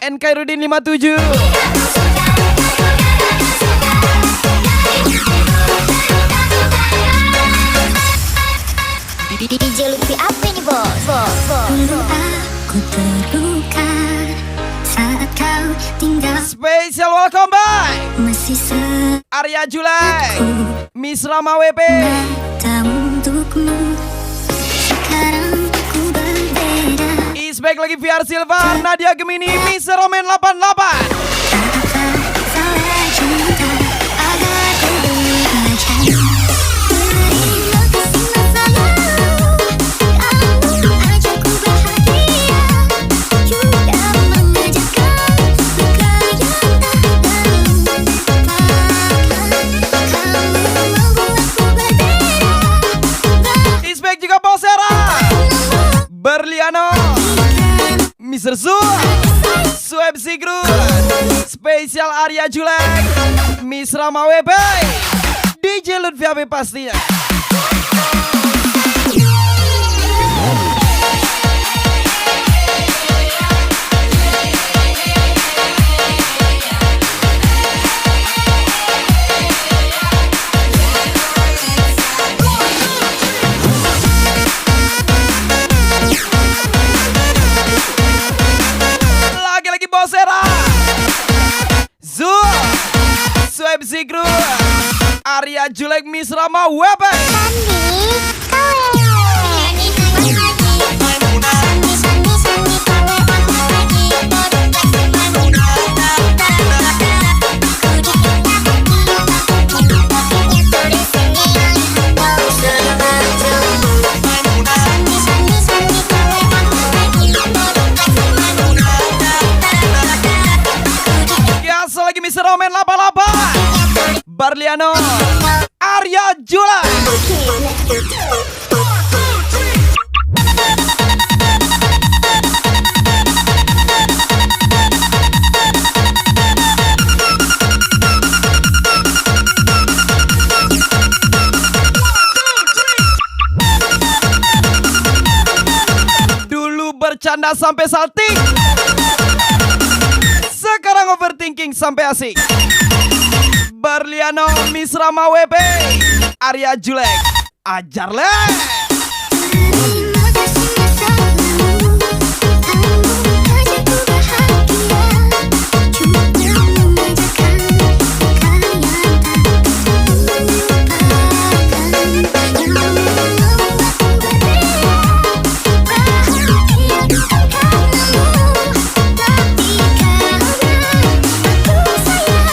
NK Rudin 57. DJ Lutfi apa ini bos? Dulu aku terluka saat kau tinggal. Special welcome back Masih Arya Julai, Miss Rama WP, mata untukmu. Sekarang ku berbeda. is back lagi VR Silver, Nadia Gemini, Miss Roman 88. Apa salah cinta agar ku belajar. Terima kasih masa lalu, kamu ajak ku bahagia, juga mengajarkan luka yang tak terlupakan. Kamu membuatku berbeda. Is back juga Bosera, Berliano, Mr. Sweb Sigrun, Spesial Arya Julek, Miss Rama WP, DJ Lutfi AB pastinya. Lagi-lagi Bosera, Sweb Sigrun, Arya Julek, Miss Rama WP. Biasa lagi Mr. Roman 88, Barliano, Arya Julek. Dulu bercanda sampai salting, sekarang overthinking sampai asik. Berliano, Miss Rama WP, Arya Julek, ajarlah. Terima kasih masa lalu, kamu ajak ku bahagia, juga mengajarkan luka yang tak terlupakan. Yang membuatku berbeda, bahagia karenamu, tapi karena aku sayang.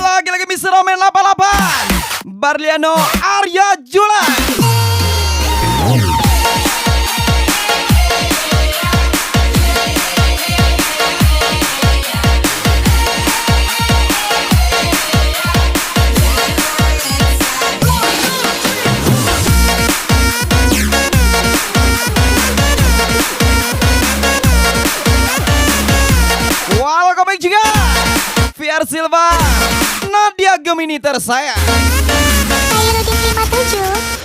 Lagi-lagi Mr. Roman 88, Barliano, Arya Julek. Welcome back juga VR Silva, Nadia Gemini tersayang. Saya Rudin 57,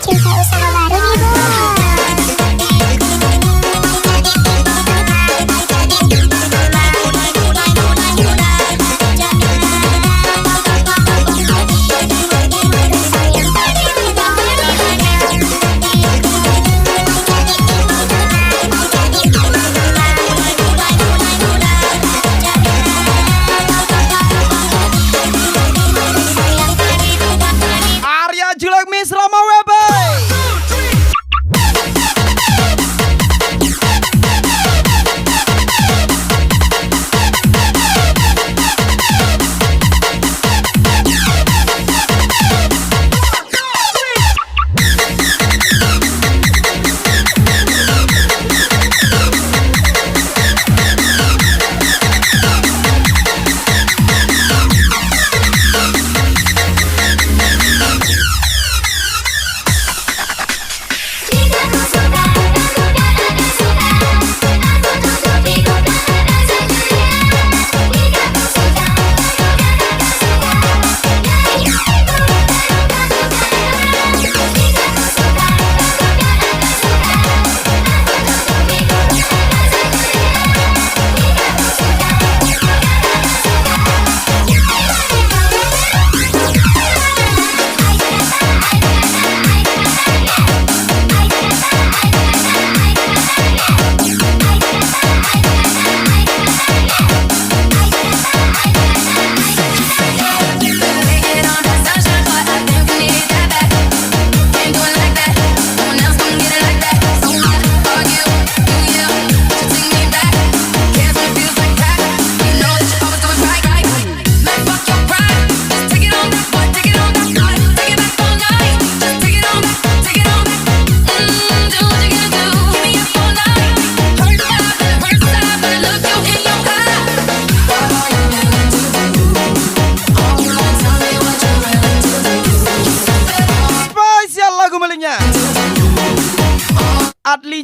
cinta usaha baru nih bos. Arya Julek, Miss Rama WP.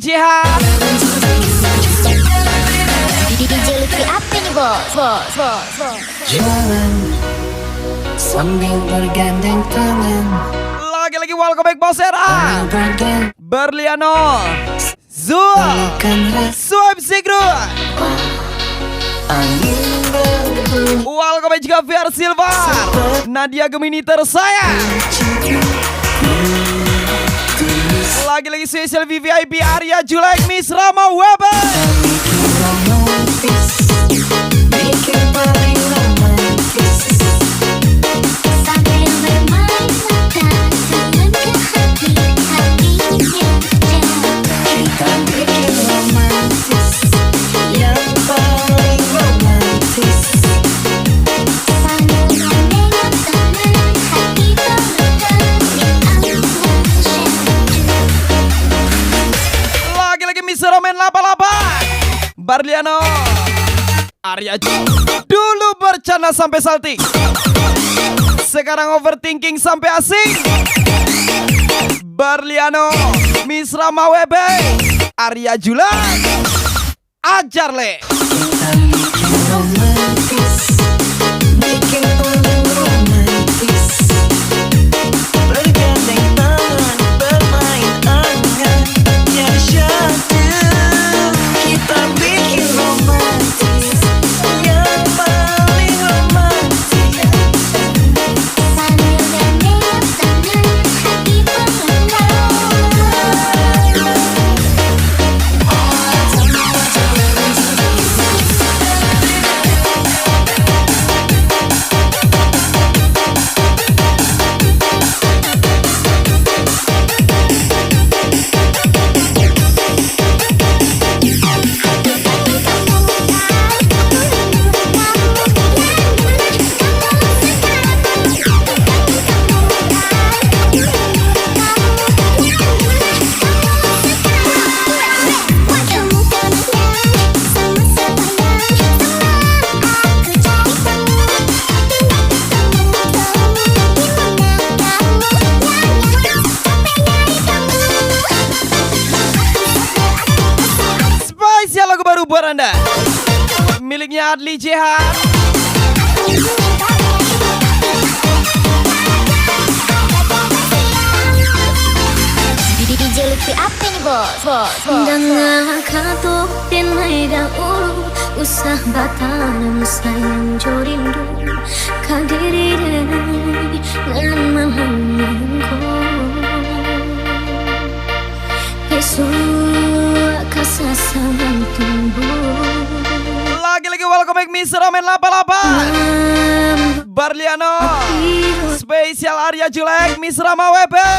Jihan. DJ Lutfi apa nih bos? Jalan sambil bergandeng tangan, Lagi-lagi welcome back Bos Era. bergandengan Berliano, Zul, Swipe Sigru. angin berhembus. Welcome back juga VR Silver, Nadia Gemini tersayang. Lagi-lagi spesial VVIP Arya Julek Miss Rama Weber. Bikin romantis, bikin paling romantis. Sambil bermain mata dengan ke hati-hatinya jatuh. Kita bikin romantis, yang paling romantis. Sambil menengok teman hati bergetar di anggun syahdu. Lagi-lagi Miss Roman 88 Barliano Arya dulu bercanda sampai salting, sekarang overthinking sampai asing. Barliano Miss Rama Webe Arya Jula ajar le. Kita bikin romantis, bikin paling romantis. Bergandeng tangan, bermain angan, yang syahdu. Kita bikin romantis, yang paling romantis. Sambil menengok teman hati bergetar. Spesial lagu baru buat Anda, miliknya Adli Jihan. DJ Lutfi apa nih bos? Dengar kata denai dahulu usah batalan sayang jorindu kadiri denai dengan menunggu Yesus kasih sayang tumbuh Lagi-lagi welcome back Miss Roman 88 Barliano spesial Arya Julek Miss Rama Webe.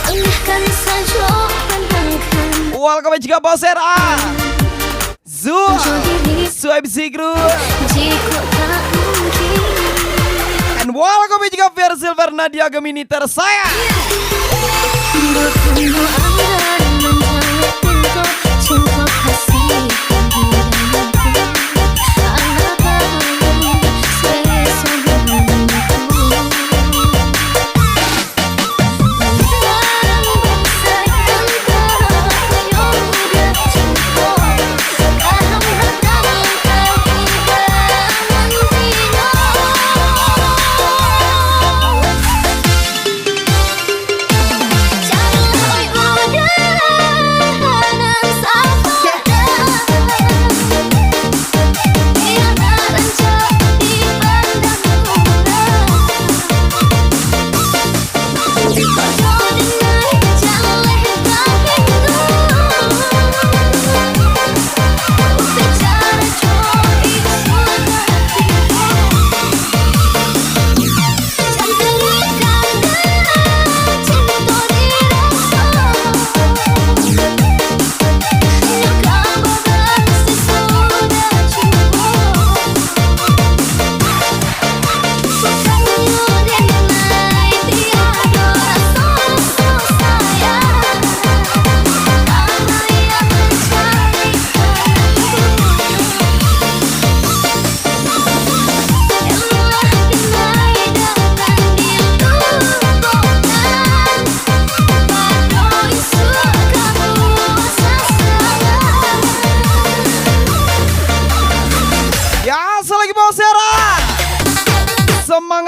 Alihkan saja pandangkan Welcome back juga Bos Era, Zul, Swipe Sigru, jika tak mungkin and welcome back juga VR Silver Nadia Gemini tersayang. bertemu anggar menjawab pintu cinta kasih anak kamu sesuatu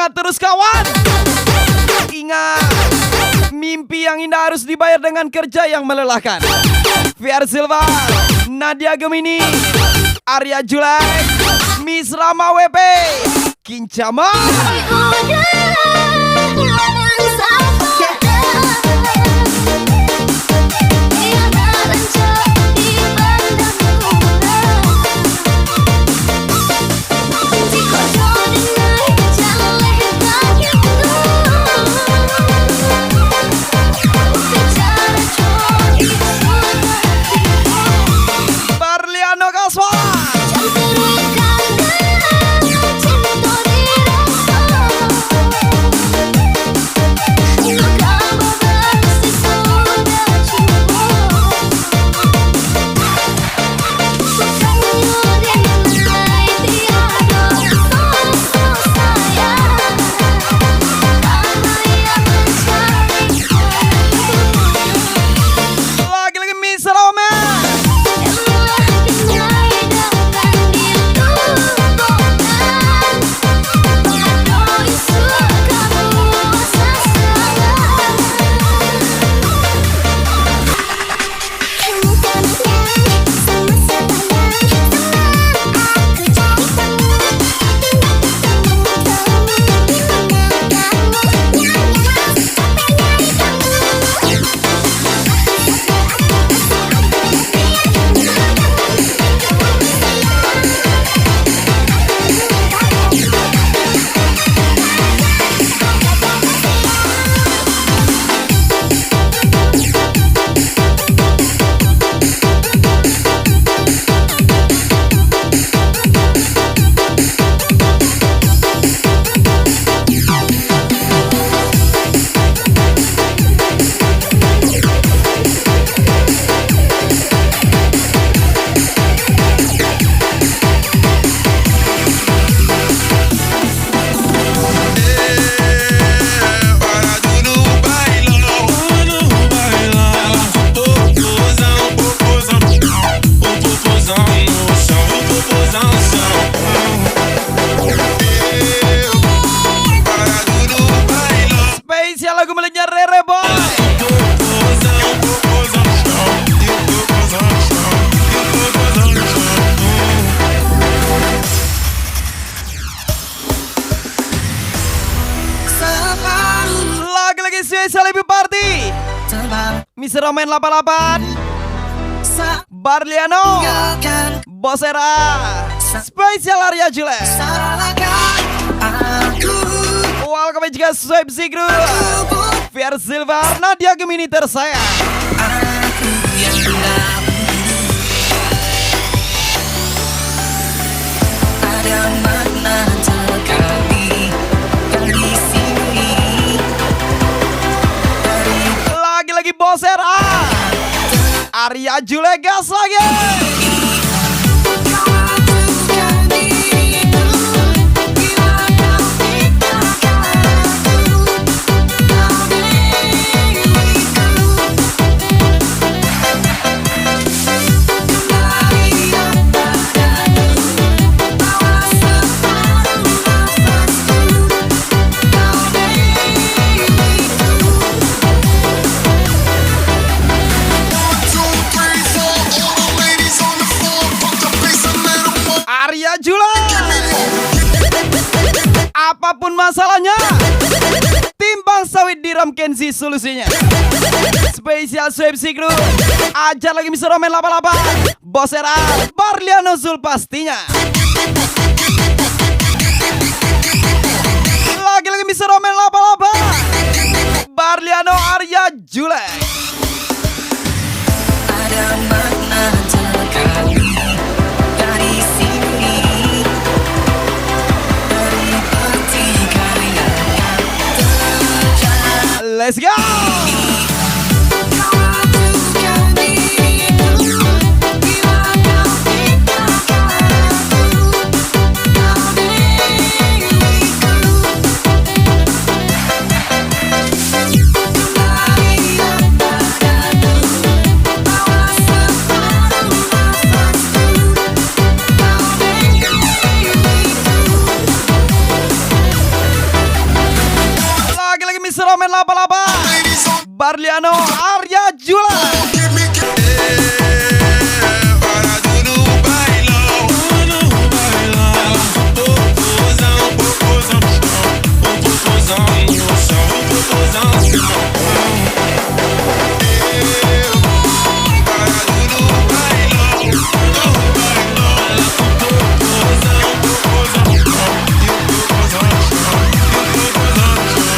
Semangat terus kawan. Ingat, mimpi yang indah harus dibayar dengan kerja yang melelahkan. VR Silva, Nadia Gemini, Arya Julek, Miss Rama WP, Kincama. Barliano Kaswa, lagi-lagi Miss Roma. Spesial lagu miliknya Rere Boy. Lagi-lagi spesial Happy Party. Miss Romain 88, Barliano, Bosera, spesial Arya Julek. Welcome juga Swipe Zigru, VR Silva, Nadia Gemini tersayang. Ada makna terkali dari sini. Lagi-lagi Bosera, Arya Julek gas lagi. Arya Julek, apapun masalahnya, timbang sawit diram Kenzi solusinya. Spesial Swipe Zigru, ajar lagi Miss Romain 88, Bosera, Barliano Zul pastinya. Lagi-lagi Miss Romain 88, Barliano Arya Julek. Ada makna terkali dari sini. Dari pertikaian terjadi. Let's go. Barliano, Arya Jula. Para tudo bailão, popozão, popozão no chão, popozão no chão, popozão no chão. Para tudo bailão, popozão, popozão no chão, popozão no chão, popozão no chão.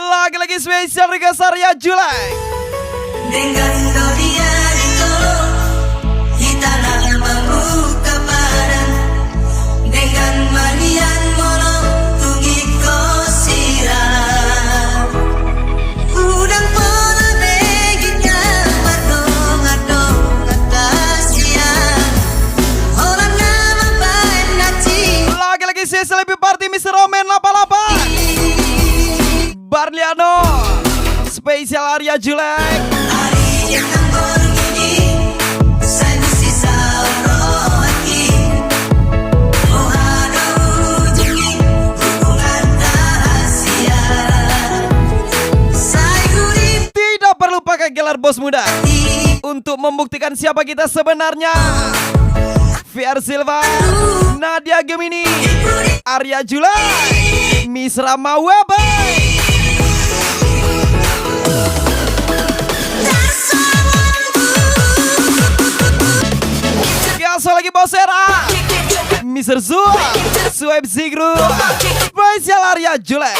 Lagi-lagi spesial request Arya Jula. Dengan Gloria itu kita membuka badan dengan manian mono tungi kosiran udang pola begitnya madong-adong atasian orang nama baik nati Lagi-lagi spesial lebih party Mr. Roman 88. Barliano, spesial Arya Jula. hari yang begini saya mesti sauro lagi oh ada ujungi hubungan rahasia saya gurih Tidak perlu pakai gelar bos muda untuk membuktikan siapa kita sebenarnya. VR Silva, Nadia Gemini, Arya Jula, Miss Rama Webe. Gaso lagi Bosera, Mr. Zul, Swipe Zigru, spesial Arya Jula.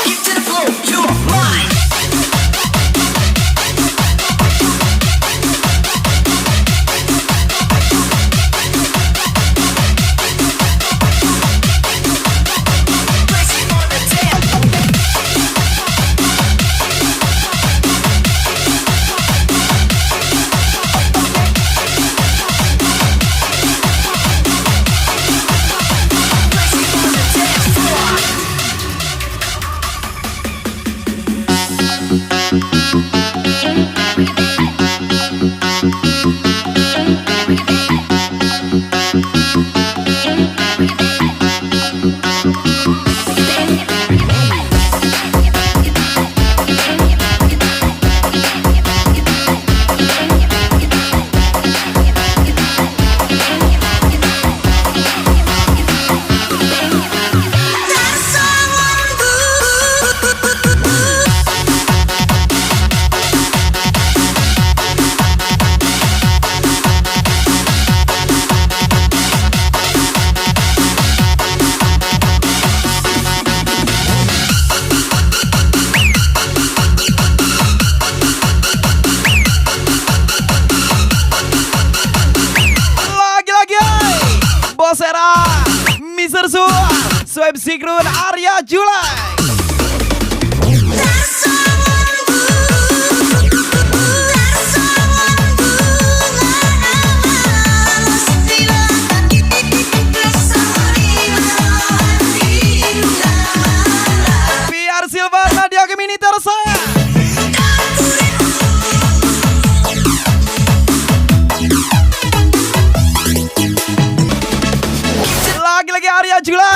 Bosera, Mr. Zul, Swipe Sigrun, Arya Jula. VR Silva, Nadia Gemini tersayang. Lagi-lagi Arya Jula,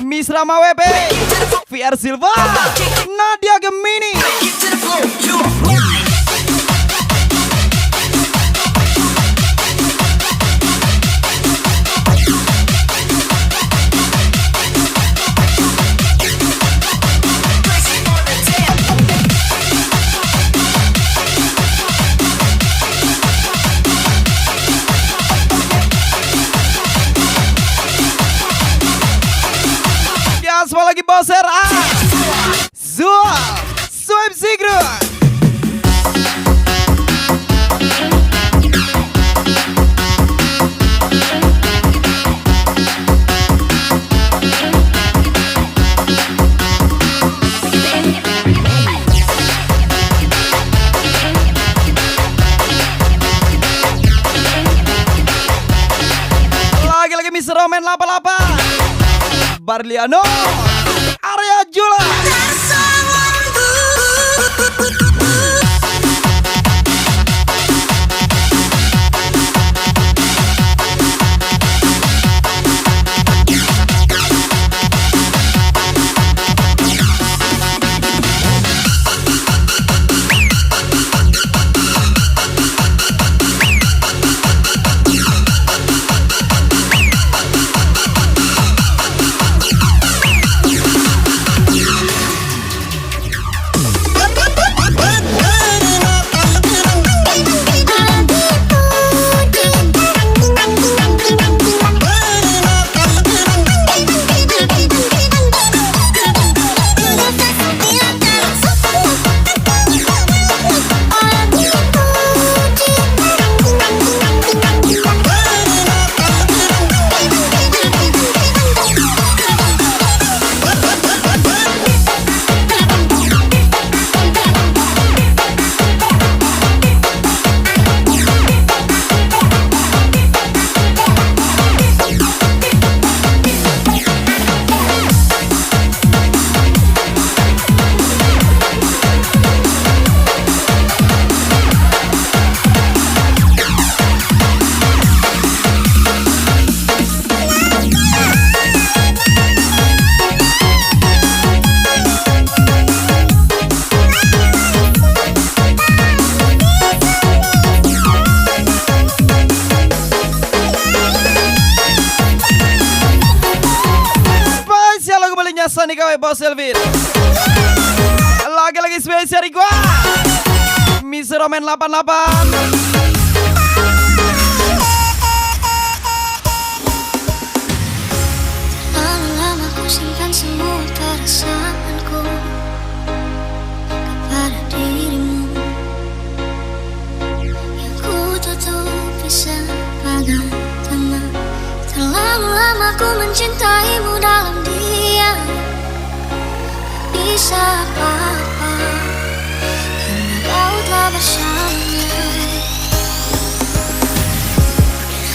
Miss Rama WP, VR Silva, Nadia Gemini. Barliano, Arya Jula. Sani kawai Bos Elvin. Lagi-lagi spesial gua Miss Roman 88. Terlalu lama ku simpan semua perasaanku kepada dirimu, yang ku tutupi sebagai teman. Terlalu lama ku mencintaimu dalam diam, bisa apa-apa karena kau telah bersamanya.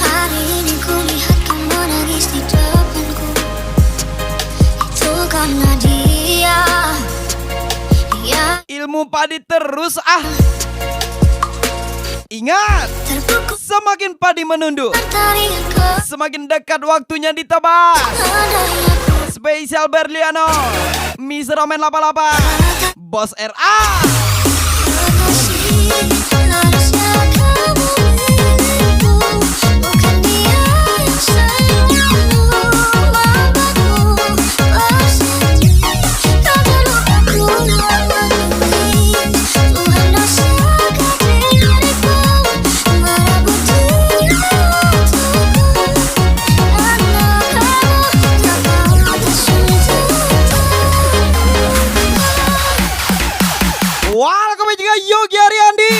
Hari ini ku lihat kamu menangis di depanku, itu karena dia Ilmu padi terus Ingat, terpukul semakin padi menunduk, teriak semakin dekat waktunya ditebas. kepadanya. Spesial Barliano, Miss Roman 88, Bos RA. Kekasih, harusnya kamu milikku, bukan dia yang selalu membuatku bersedih. Tak perlu aku menemui, Tuhan rasakan diriku merebut dia untukku, karena kamu tak mau tersentuh. Welcome juga Yogi Ariandi.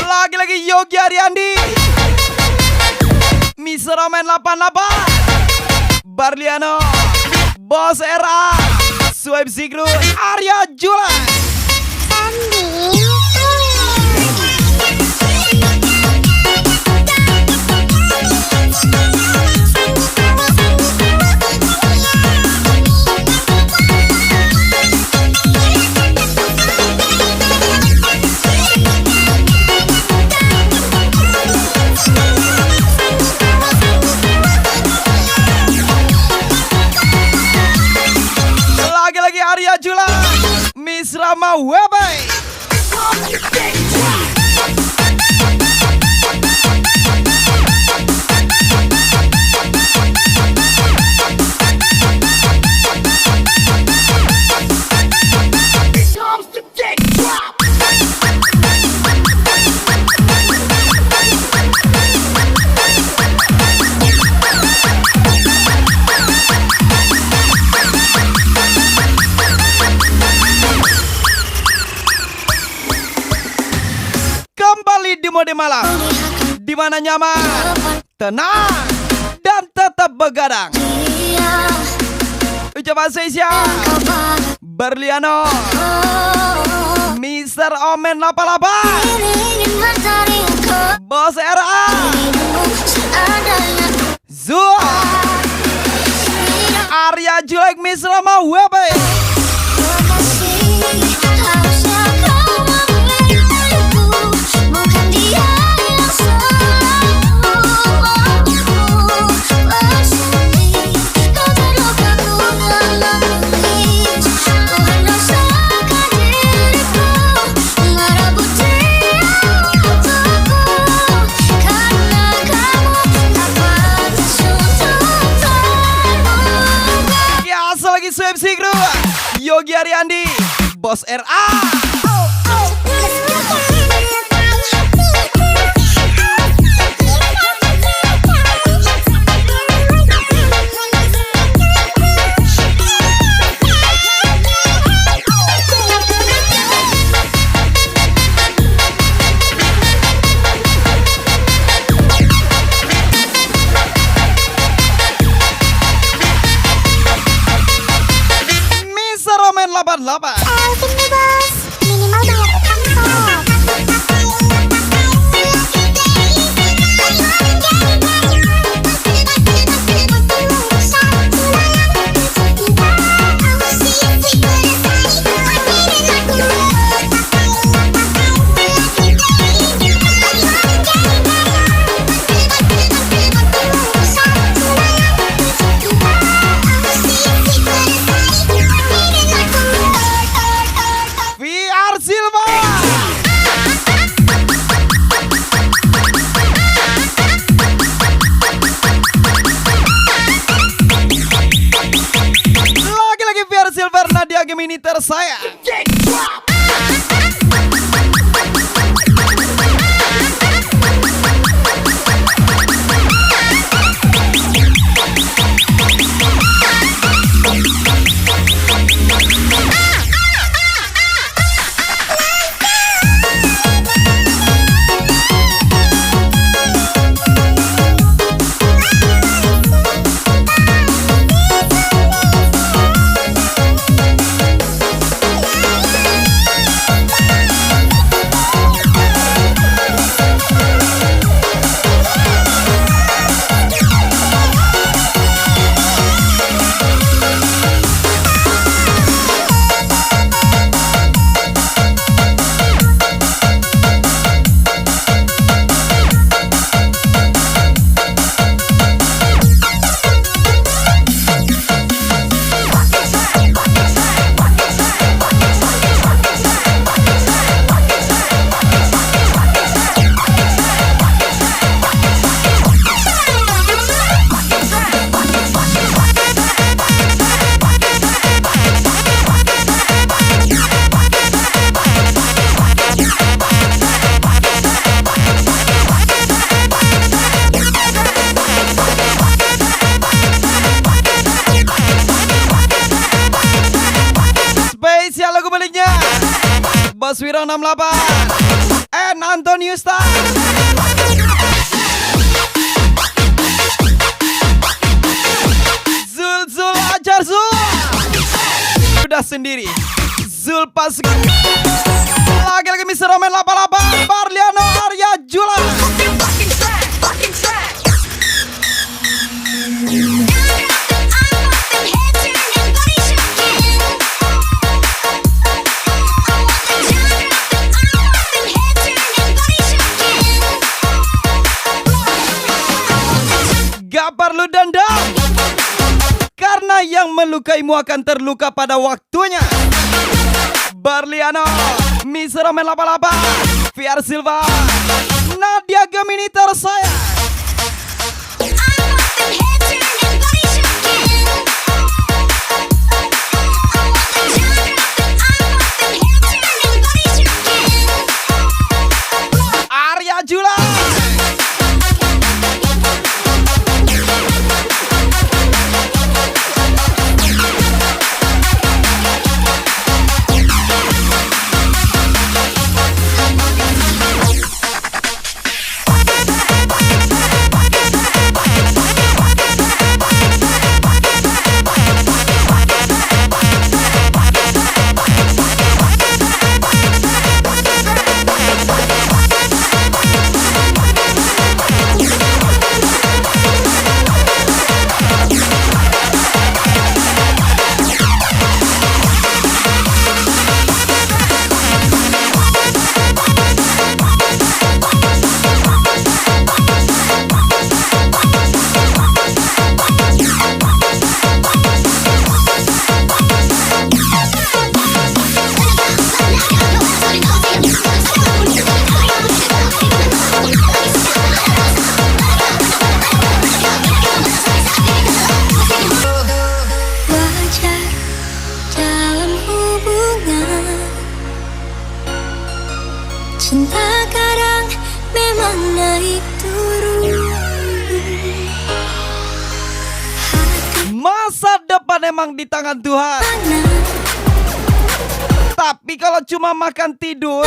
Lagi-lagi Yogi Ariandi, Miss Roman 88, Barliano, Bos RA, Swipe Zigru, Arya Jula. Lagi-lagi Arya Jula, Miss Rama Webe. Kembali di mode malam, di mana nyaman, tenang, dan tetap tetap begadang. Ucapan spesial Berliano, Mr. Omen 88, Bos RA, Zul, Arya Julek, Miss Rama WP. MC Crew Yogi Ariandi, Bos RA. Romen 88. Alvin nih bos, minimal bayar utang sok. Nadia Gemini tersayang. Lagu baliknya Bos Wiro 68 and Antonio Star. Zul ajar Zul. Udah sendiri Zul pas lagi Mr. Roman 88, Barliano, Arya Jula. Gak perlu dendam, karena yang melukaimu akan terluka pada waktunya. Barliano, Miss Romen 88, VR Silva, Nadia Gemini tersayang. Arya Jula. Cinta kadang memang naik turun. Masa depan emang di tangan Tuhan. Tapi kalau cuma makan tidur,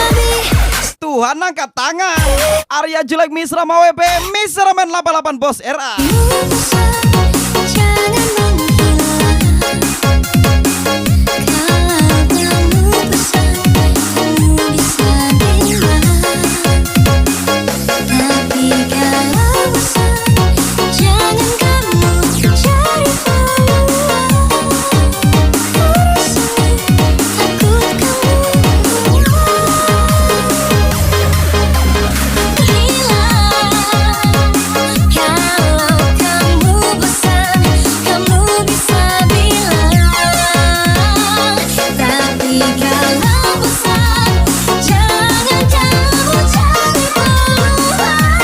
Tuhan angkat tangan. Arya Julek Misra WP, Misra Men 88 Bos RA. Jangan menghilang. Kalau kamu pesan, kamu bisa bilang. Tapi kalau bosan, jangan kamu cari peluang. Urusan takut kamu hilang. Kalau kamu bosan, kamu bisa bilang. Tapi kalau bosan, jangan kamu cari peluang.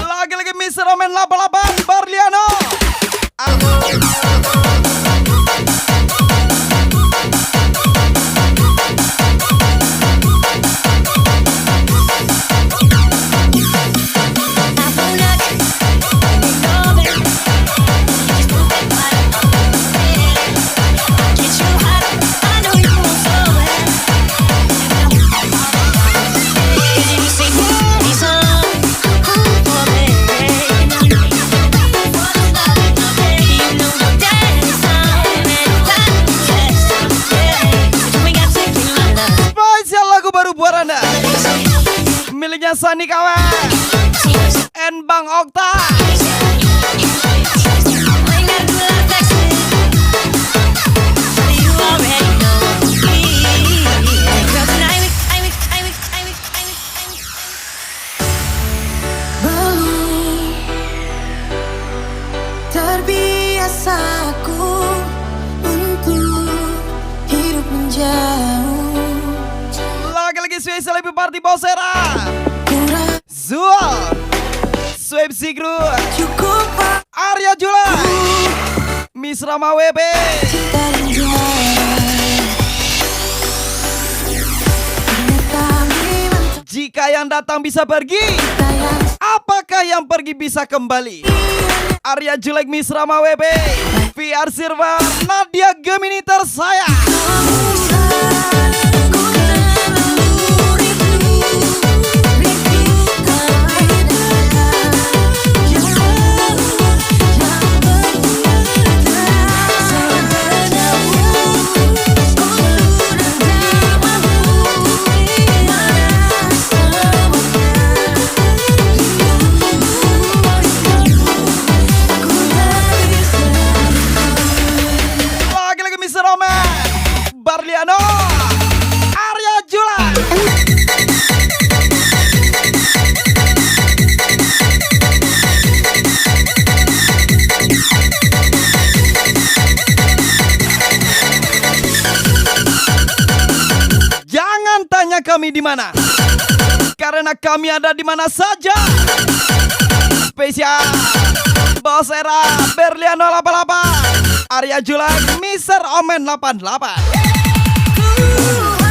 Lagi-lagi Misra Men 88 Barliano. Spesial lagu baru buat Anda, miliknya Sani Kawan and Bang Okta. Belum terbiasa aku untuk hidup menjauh. Lagi-lagi spesial lebih party Bos RA. Kurang Zual, Sweb Sigru, cukup Arya Julek Misra WP. dari dia. Jika yang datang bisa pergi, apakah yang pergi bisa kembali? Arya Julek Misra WP, VR Silver, Nadia Gemini tersayang. Lagi-lagi Mr. Roman Barliano, Arya Julek. Jangan tanya kami di mana, karena kami ada di mana saja. Spesial Bos Era Berliano 88, Arya Julek, Mister Omen 88.